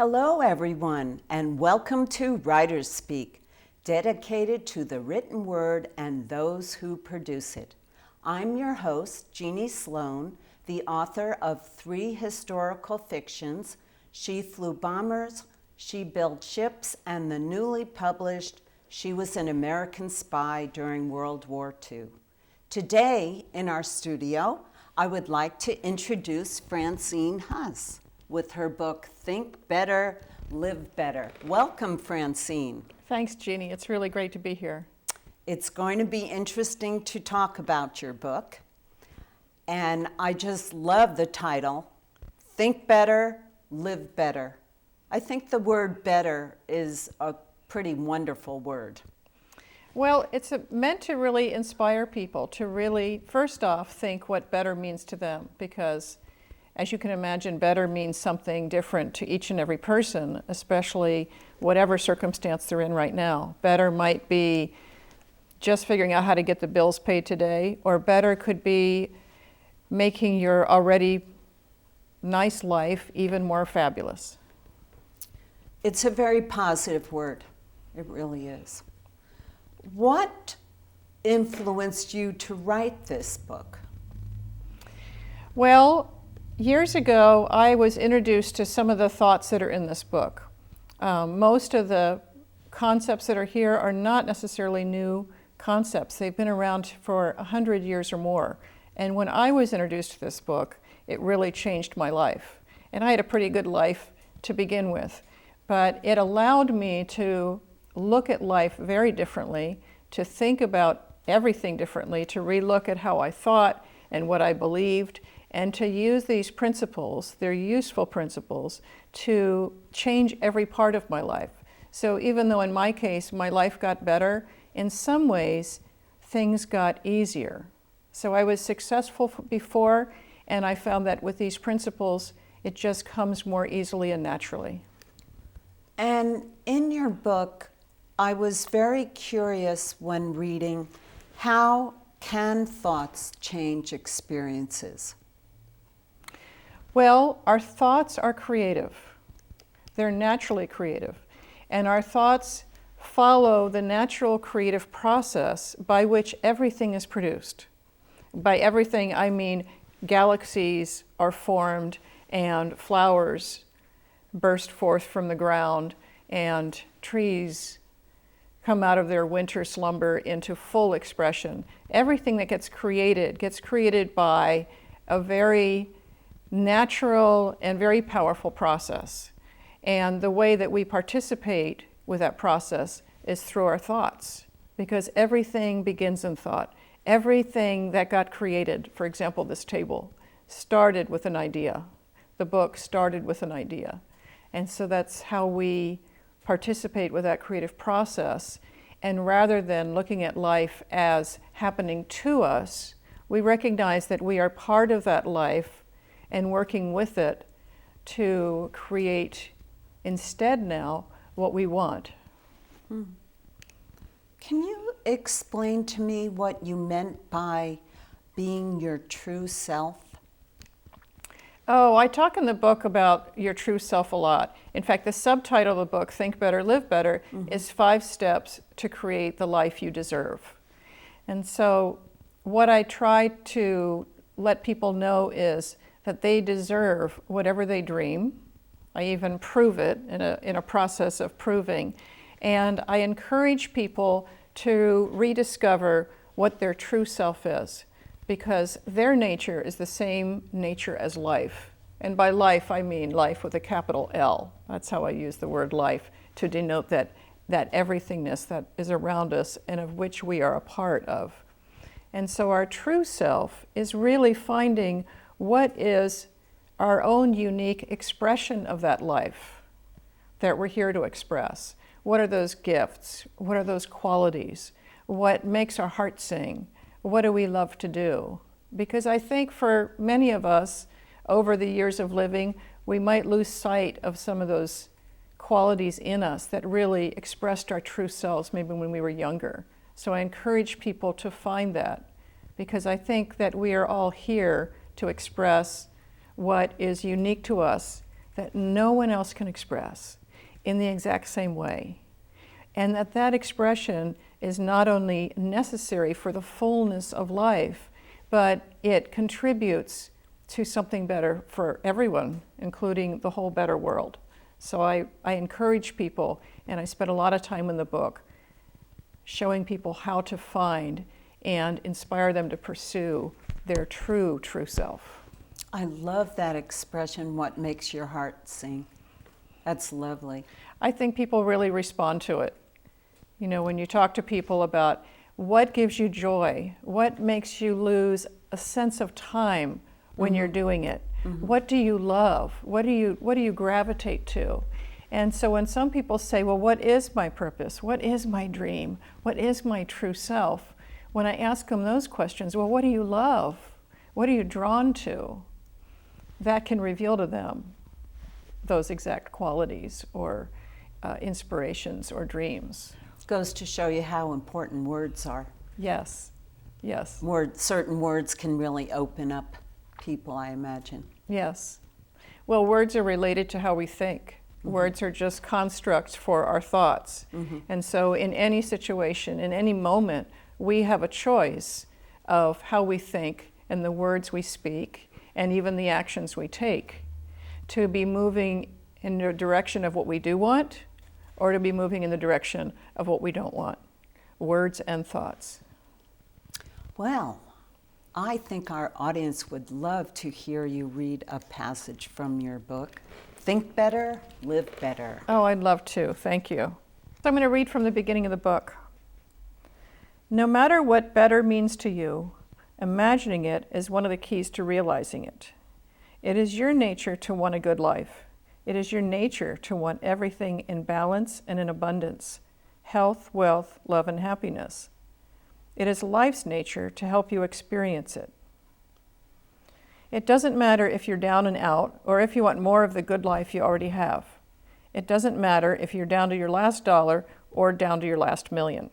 Hello, everyone, and welcome to WriterSpeak, dedicated to the written word and those who produce it. I'm your host, Jeane Slone, the author of 3 historical fictions, She Flew Bombers, She Built Ships, and the newly published She Was an American Spy During World War II. Today, in our studio, I would like to introduce Francine Huss with her book, Think Better, Live Better. Welcome, Francine. Thanks, Jeane. It's really great to be here. It's going to be interesting to talk about your book. And I just love the title, Think Better, Live Better. I think the word better is a pretty wonderful word. Well, it's meant to really inspire people to really, first off, think what better means to them, because as you can imagine, better means something different to each and every person, especially whatever circumstance they're in right now. Better might be just figuring out how to get the bills paid today, or better could be making your already nice life even more fabulous. It's a very positive word. It really is. What influenced you to write this book? Well, years ago, I was introduced to some of the thoughts that are in this book. Most of the concepts that are here are not necessarily new concepts. They've been around for 100 years or more. And when I was introduced to this book, it really changed my life. And I had a pretty good life to begin with. But it allowed me to look at life very differently, to think about everything differently, to relook at how I thought and what I believed, and to use these principles, they're useful principles, to change every part of my life. So even though in my case my life got better, in some ways things got easier. So I was successful before, and I found that with these principles it just comes more easily and naturally. And in your book, I was very curious when reading, how can thoughts change experiences? Well, our thoughts are creative. They're naturally creative. And our thoughts follow the natural creative process by which everything is produced. By everything, I mean galaxies are formed and flowers burst forth from the ground and trees come out of their winter slumber into full expression. Everything that gets created by a very natural and very powerful process. And the way that we participate with that process is through our thoughts, because everything begins in thought. Everything that got created, for example, this table, started with an idea. The book started with an idea. And so that's how we participate with that creative process. And rather than looking at life as happening to us, we recognize that we are part of that life and working with it to create instead now what we want. Can you explain to me what you meant by being your true self? Oh, I talk in the book about your true self a lot. In fact, the subtitle of the book, Think Better, Live Better, is 5 steps to create the life you deserve. And so what I try to let people know is that they deserve whatever they dream. I even prove it in a process of proving. And I encourage people to rediscover what their true self is, because their nature is the same nature as life. And by life, I mean life with a capital L. That's how I use the word life, to denote that everythingness that is around us and of which we are a part of. And so our true self is really finding what is our own unique expression of that life that we're here to express. What are those gifts? What are those qualities? What makes our heart sing? What do we love to do? Because I think for many of us, over the years of living, we might lose sight of some of those qualities in us that really expressed our true selves maybe when we were younger. So I encourage people to find that, because I think that we are all here to express what is unique to us that no one else can express in the exact same way. And that expression is not only necessary for the fullness of life, but it contributes to something better for everyone, including the whole better world. So I encourage people, and I spent a lot of time in the book showing people how to find and inspire them to pursue their true self. I love that expression, what makes your heart sing. That's lovely. I think people really respond to it. You know, when you talk to people about what gives you joy, what makes you lose a sense of time when you're doing it, what do you love, what do you gravitate to? And so when some people say, well, what is my purpose? What is my dream? What is my true self? When I ask them those questions, well, what do you love? What are you drawn to? That can reveal to them those exact qualities or inspirations or dreams. Goes to show you how important words are. Yes, yes. Certain words can really open up people, I imagine. Yes. Well, words are related to how we think. Words are just constructs for our thoughts. And so in any situation, in any moment, we have a choice of how we think and the words we speak and even the actions we take to be moving in the direction of what we do want or to be moving in the direction of what we don't want. Words and thoughts. Well, I think our audience would love to hear you read a passage from your book, Think Better, Live Better. Oh, I'd love to. Thank you. So I'm going to read from the beginning of the book. No matter what better means to you, imagining it is one of the keys to realizing it. It is your nature to want a good life. It is your nature to want everything in balance and in abundance, health, wealth, love, and happiness. It is life's nature to help you experience it. It doesn't matter if you're down and out or if you want more of the good life you already have. It doesn't matter if you're down to your last dollar or down to your last million.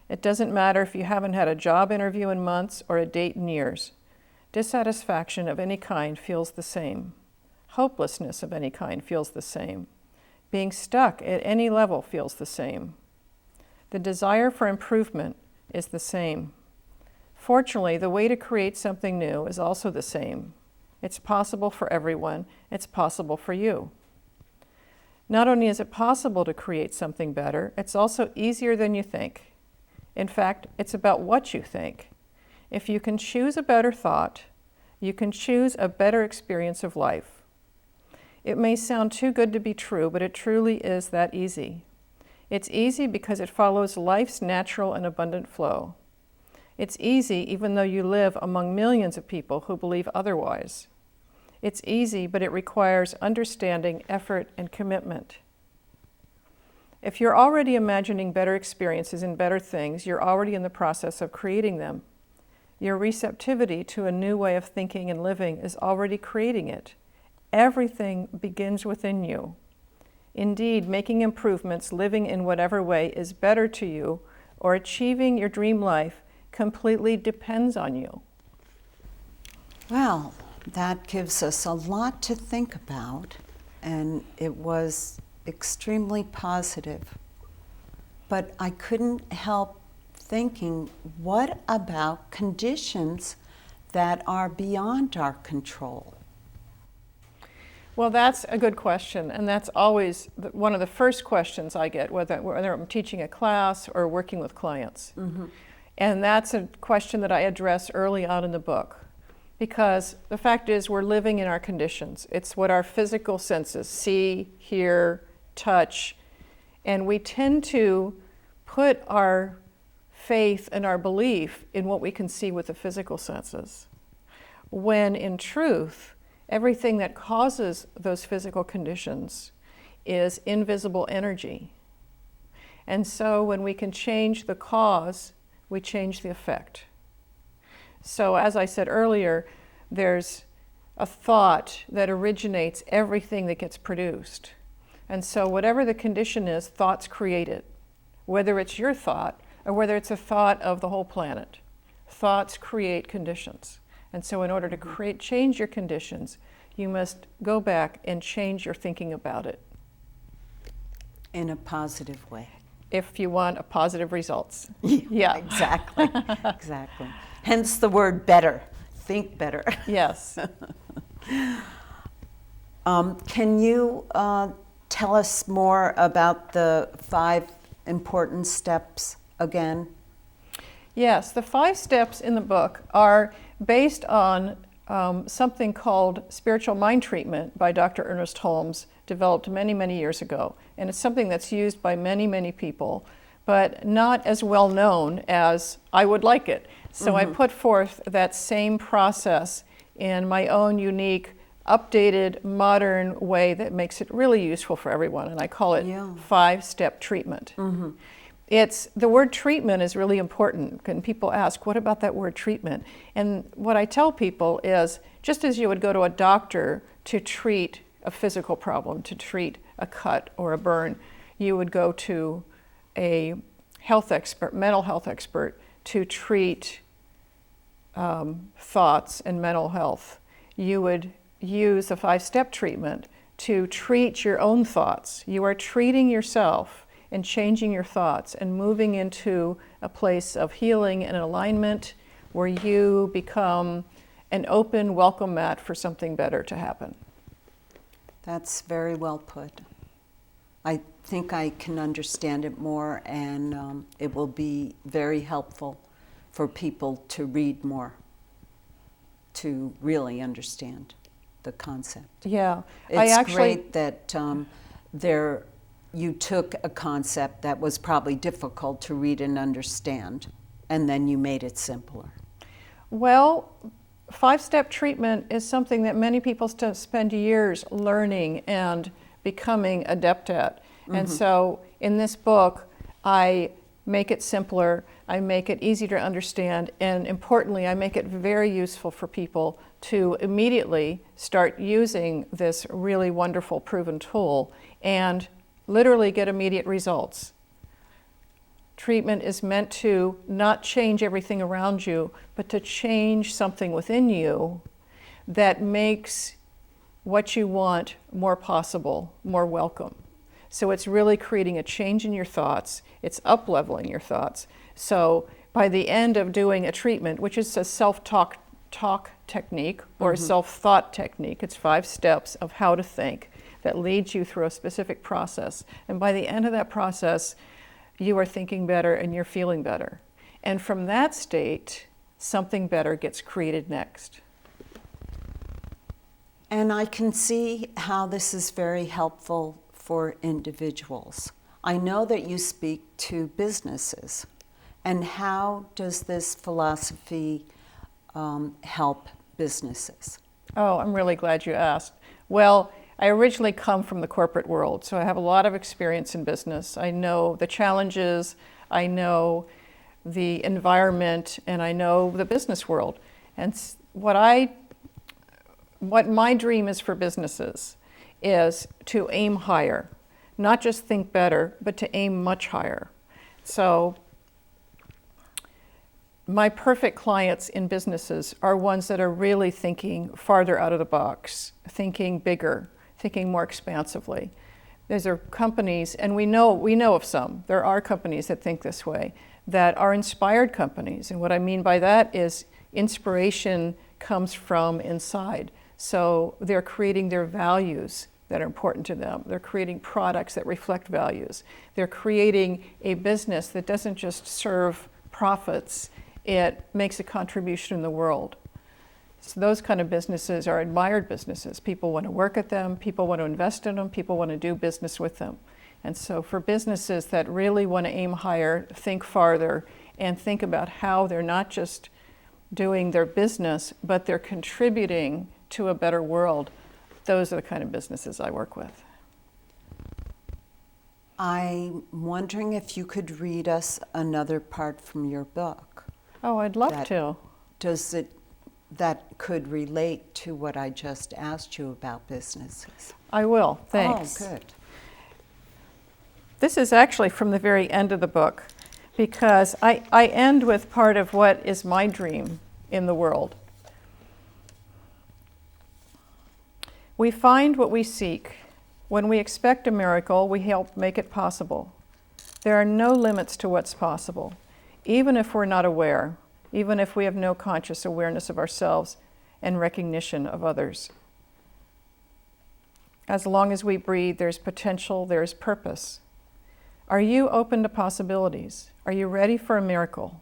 It doesn't matter if you haven't had a job interview in months or a date in years. Dissatisfaction of any kind feels the same. Hopelessness of any kind feels the same. Being stuck at any level feels the same. The desire for improvement is the same. Fortunately, the way to create something new is also the same. It's possible for everyone. It's possible for you. Not only is it possible to create something better, it's also easier than you think. In fact, it's about what you think. If you can choose a better thought, you can choose a better experience of life. It may sound too good to be true, but it truly is that easy. It's easy because it follows life's natural and abundant flow. It's easy even though you live among millions of people who believe otherwise. It's easy, but it requires understanding, effort, and commitment. If you're already imagining better experiences and better things, you're already in the process of creating them. Your receptivity to a new way of thinking and living is already creating it. Everything begins within you. Indeed, making improvements, living in whatever way is better to you, or achieving your dream life completely depends on you. Well, that gives us a lot to think about, and it was extremely positive. But I couldn't help thinking, what about conditions that are beyond our control? Well, that's a good question, and that's always one of the first questions I get, whether I'm teaching a class or working with clients. And that's a question that I address early on in the book, because the fact is we're living in our conditions. It's what our physical senses see, hear, touch, and we tend to put our faith and our belief in what we can see with the physical senses, when in truth, everything that causes those physical conditions is invisible energy. And so when we can change the cause, we change the effect. So as I said earlier, there's a thought that originates everything that gets produced. And so whatever the condition is, thoughts create it. Whether it's your thought or whether it's a thought of the whole planet. Thoughts create conditions. And so in order to change your conditions, you must go back and change your thinking about it In a positive way. if you want a positive results. Yeah, exactly. Exactly. Hence the word better. Think better. Yes. Can you tell us more about the 5 important steps again? Yes, the 5 steps in the book are based on something called spiritual mind treatment by Dr. Ernest Holmes, developed many, many years ago. And it's something that's used by many, many people, but not as well known as I would like it. So I put forth that same process in my own unique, updated, modern way that makes it really useful for everyone. And I call it 5-step treatment. It's, the word treatment is really important. And people ask, what about that word treatment? And what I tell people is, just as you would go to a doctor to treat a physical problem, to treat a cut or a burn, you would go to a health expert, mental health expert, to treat thoughts and mental health. You would use a 5-step treatment to treat your own thoughts. You are treating yourself and changing your thoughts and moving into a place of healing and alignment where you become an open welcome mat for something better to happen. That's very well put. I think I can understand it more, and it will be very helpful for people to read more, to really understand the concept. Yeah, It's great that you took a concept that was probably difficult to read and understand, and then you made it simpler. Well, 5-step treatment is something that many people spend years learning and becoming adept at. And so in this book, I make it simpler, I make it easy to understand, and importantly, I make it very useful for people to immediately start using this really wonderful proven tool and literally get immediate results. Treatment is meant to not change everything around you, but to change something within you that makes what you want more possible, more welcome. So it's really creating a change in your thoughts. It's up-leveling your thoughts. So by the end of doing a treatment, which is a self-talk technique or a self-thought technique, it's 5 steps of how to think that leads you through a specific process. And by the end of that process, you are thinking better and you're feeling better. And from that state, something better gets created next. And I can see how this is very helpful for individuals. I know that you speak to businesses. And how does this philosophy help businesses? Oh, I'm really glad you asked. Well, I originally come from the corporate world, so I have a lot of experience in business. I know the challenges, I know the environment, and I know the business world. And what my dream is for businesses is to aim higher, not just think better, but to aim much higher. So my perfect clients in businesses are ones that are really thinking farther out of the box, thinking bigger, thinking more expansively. These are companies, and we know of some. There are companies that think this way, that are inspired companies. And what I mean by that is inspiration comes from inside. So they're creating their values that are important to them. They're creating products that reflect values. They're creating a business that doesn't just serve profits, it makes a contribution in the world. So those kind of businesses are admired businesses. People want to work at them, people want to invest in them, people want to do business with them. And so for businesses that really want to aim higher, think farther, and think about how they're not just doing their business, but they're contributing to a better world, those are the kind of businesses I work with. I'm wondering if you could read us another part from your book. Oh, I'd love to. That could relate to what I just asked you about businesses. I will, thanks. Oh, good. This is actually from the very end of the book, because I end with part of what is my dream in the world. We find what we seek. When we expect a miracle, we help make it possible. There are no limits to what's possible, even if we're not aware, even if we have no conscious awareness of ourselves and recognition of others. As long as we breathe, there's potential, there's purpose. Are you open to possibilities? Are you ready for a miracle?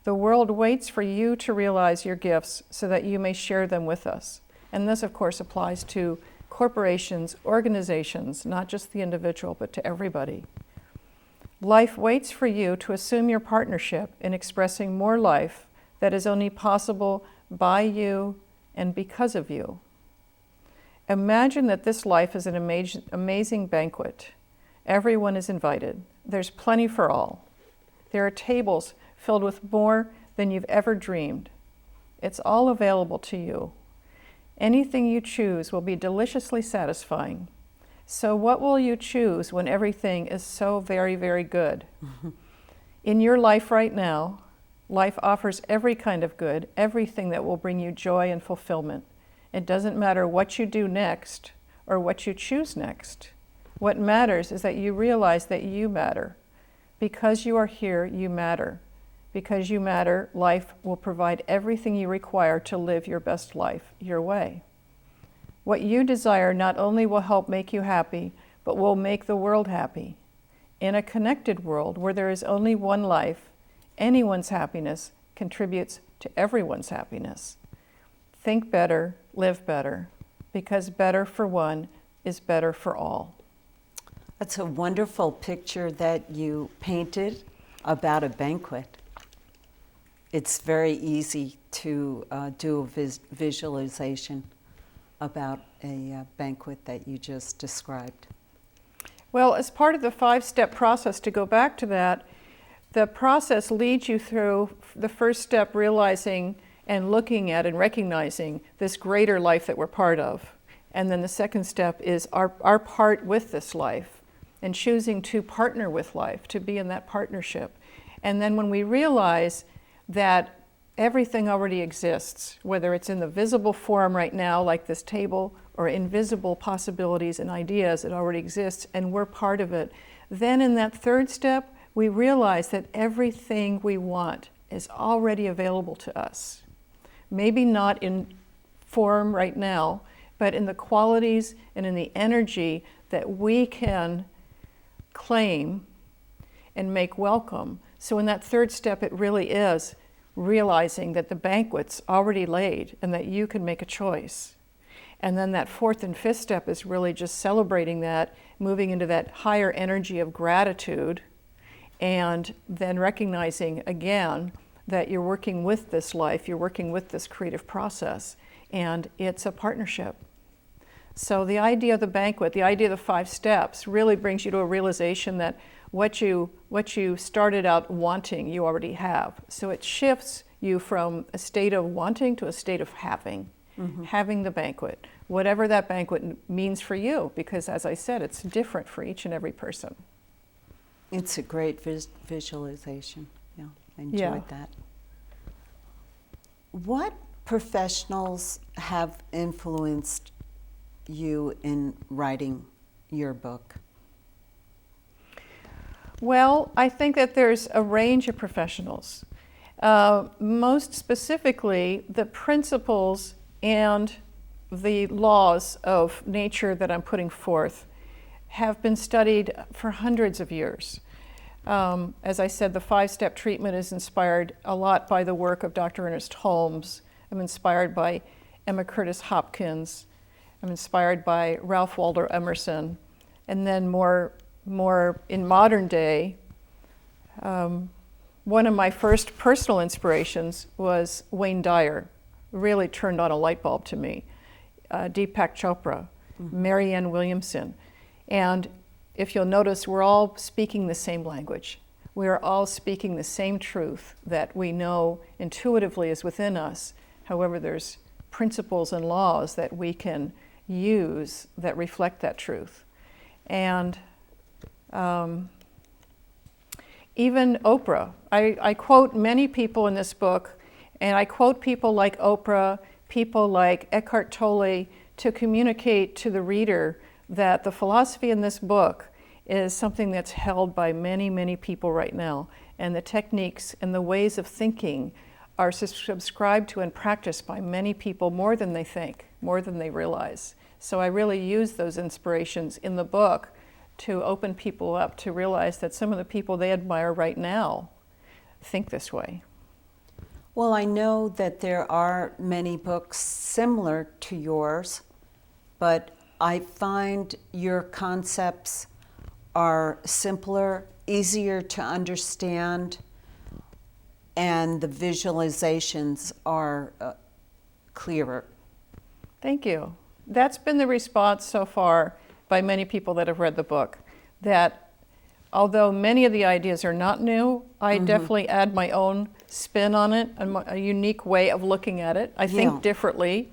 The world waits for you to realize your gifts so that you may share them with us. And this, of course, applies to corporations, organizations, not just the individual, but to everybody. Life waits for you to assume your partnership in expressing more life that is only possible by you and because of you. Imagine that this life is an amazing banquet. Everyone is invited. There's plenty for all. There are tables filled with more than you've ever dreamed. It's all available to you. Anything you choose will be deliciously satisfying. So what will you choose when everything is so very, very good? In your life right now, life offers every kind of good, everything that will bring you joy and fulfillment. It doesn't matter what you do next or what you choose next. What matters is that you realize that you matter. Because you are here, you matter. Because you matter, life will provide everything you require to live your best life your way. What you desire not only will help make you happy, but will make the world happy. In a connected world where there is only one life, anyone's happiness contributes to everyone's happiness. Think better, live better, because better for one is better for all. That's a wonderful picture that you painted about a banquet. It's very easy to do a visualization about a banquet that you just described. Well, as part of the 5-step process, to go back to that, the process leads you through the first step, realizing and looking at and recognizing this greater life that we're part of. And then the second step is our part with this life and choosing to partner with life, to be in that partnership. And then when we realize that everything already exists, whether it's in the visible form right now, like this table, or invisible possibilities and ideas, it already exists, and we're part of it. Then in that third step, we realize that everything we want is already available to us. Maybe not in form right now, but in the qualities and in the energy that we can claim and make welcome. So in that third step, it really is realizing that the banquet's already laid and that you can make a choice. And then that fourth and fifth step is really just celebrating that, moving into that higher energy of gratitude, and then recognizing again that you're working with this life, you're working with this creative process, and it's a partnership. So the idea of the banquet, the idea of the 5 steps really brings you to a realization that what you started out wanting, you already have. So it shifts you from a state of wanting to a state of having. Having the banquet, whatever that banquet means for you, because as I said, it's different for each and every person. It's a great visualization. Yeah, I enjoyed that. What professionals have influenced you in writing your book? Well, I think that there's a range of professionals. Most specifically, the principles and the laws of nature that I'm putting forth have been studied for hundreds of years. As I said, the 5-step treatment is inspired a lot by the work of Dr. Ernest Holmes. I'm inspired by Emma Curtis Hopkins. I'm inspired by Ralph Waldo Emerson. And then more in modern day, one of my first personal inspirations was Wayne Dyer. Really turned on a light bulb to me. Deepak Chopra, Marianne Williamson. And if you'll notice, we're all speaking the same language. We are all speaking the same truth that we know intuitively is within us. However, there's principles and laws that we can use that reflect that truth. And even Oprah. I quote many people in this book, and I quote people like Oprah, people like Eckhart Tolle, to communicate to the reader that the philosophy in this book is something that's held by many, many people right now. And the techniques and the ways of thinking are subscribed to and practiced by many people more than they think, more than they realize. So I really use those inspirations in the book to open people up to realize that some of the people they admire right now think this way. Well, I know that there are many books similar to yours, but I find your concepts are simpler, easier to understand, and the visualizations are clearer. Thank you. That's been the response so far by many people that have read the book, that although many of the ideas are not new, I definitely add my own spin on it, a unique way of looking at it. I think differently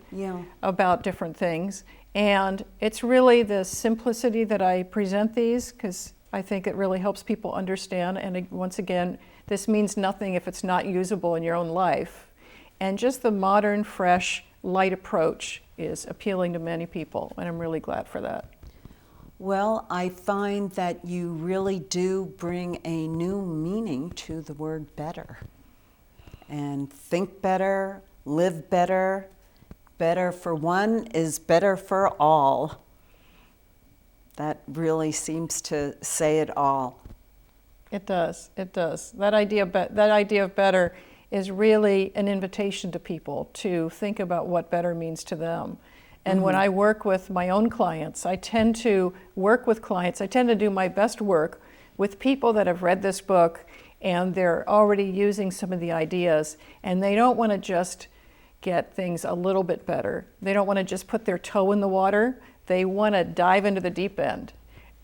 about different things. And it's really the simplicity that I present these, because I think it really helps people understand. And once again, this means nothing if it's not usable in your own life. And just the modern, fresh, light approach is appealing to many people, and I'm really glad for that. Well, I find that you really do bring a new meaning to the word better. And think better, live better. Better for one is better for all. That really seems to say it all. It does, it does. That idea of better is really an invitation to people to think about what better means to them. And when I work with my own clients, I tend to do my best work with people that have read this book and they're already using some of the ideas, and they don't want to just get things a little bit better. They don't want to just put their toe in the water. They want to dive into the deep end.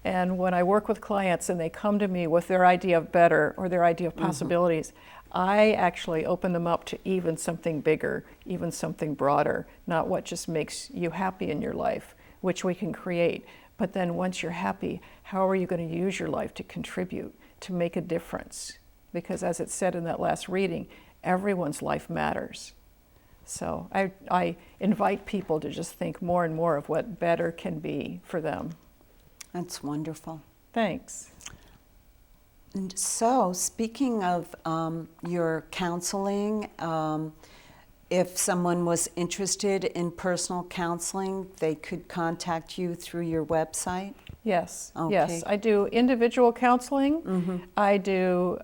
And when I work with clients and they come to me with their idea of better or their idea of possibilities, I actually open them up to even something bigger, even something broader, not what just makes you happy in your life, which we can create. But then once you're happy, how are you going to use your life to contribute, to make a difference? Because as it said in that last reading, everyone's life matters. So I invite people to just think more and more of what better can be for them. That's wonderful. Thanks. And so, speaking of your counseling, if someone was interested in personal counseling, they could contact you through your website? Yes, Okay. yes. I do individual counseling. I do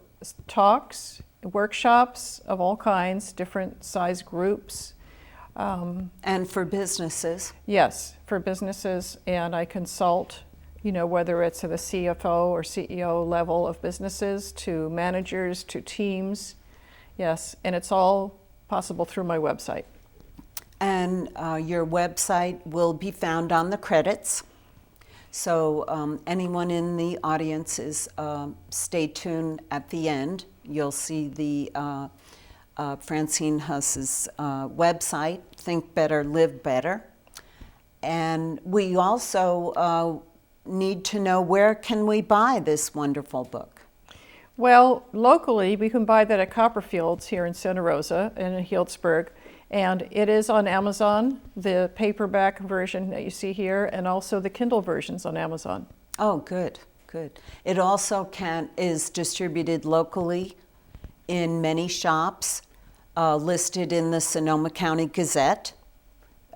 talks, workshops of all kinds, different size groups. And for businesses? Yes, for businesses, and I consult, whether it's at the CFO or CEO level of businesses to managers to teams. Yes, and it's all possible through my website. And your website will be found on the credits. So anyone in the audience stay tuned at the end. You'll see the Francine Huss's website, Think Better, Live Better. And we also need to know, where can we buy this wonderful book? Well, locally, we can buy that at Copperfield's here in Santa Rosa and in Healdsburg. And it is on Amazon, the paperback version that you see here, and also the Kindle versions on Amazon. Oh, good, good. It also is distributed locally in many shops, listed in the Sonoma County Gazette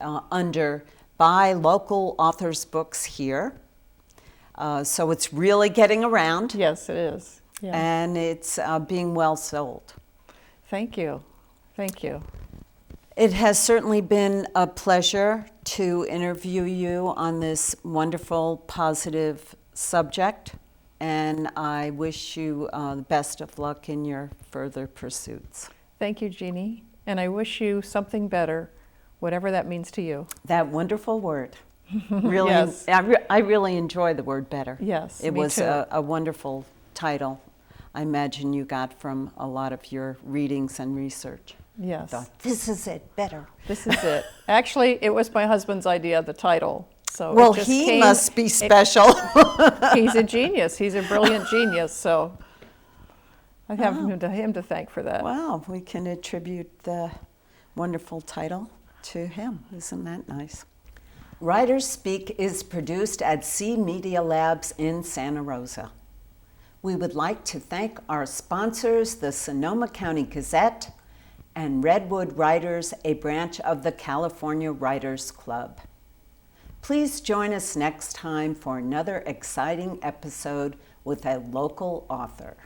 under Buy Local Authors Books Here. So it's really getting around. Yes, it is. Yeah. And it's being well sold. Thank you. Thank you. It has certainly been a pleasure to interview you on this wonderful, positive subject, and I wish you the best of luck in your further pursuits. Thank you, Jeannie, and I wish you something better, whatever that means to you. That wonderful word. Really, Yes. I really enjoy the word better. Yes, It me was too. a wonderful title. I imagine you got from a lot of your readings and research. Yes. Thought, this is it, better. This is it. Actually, it was my husband's idea, the title. So Well, it just he came- must be special. He's a genius. He's a brilliant genius. So I have him to thank for that. Wow, we can attribute the wonderful title to him. Isn't that nice? WriterSpeak is produced at C Media Labs in Santa Rosa. We would like to thank our sponsors, the Sonoma County Gazette and Redwood Writers, a branch of the California Writers Club. Please join us next time for another exciting episode with a local author.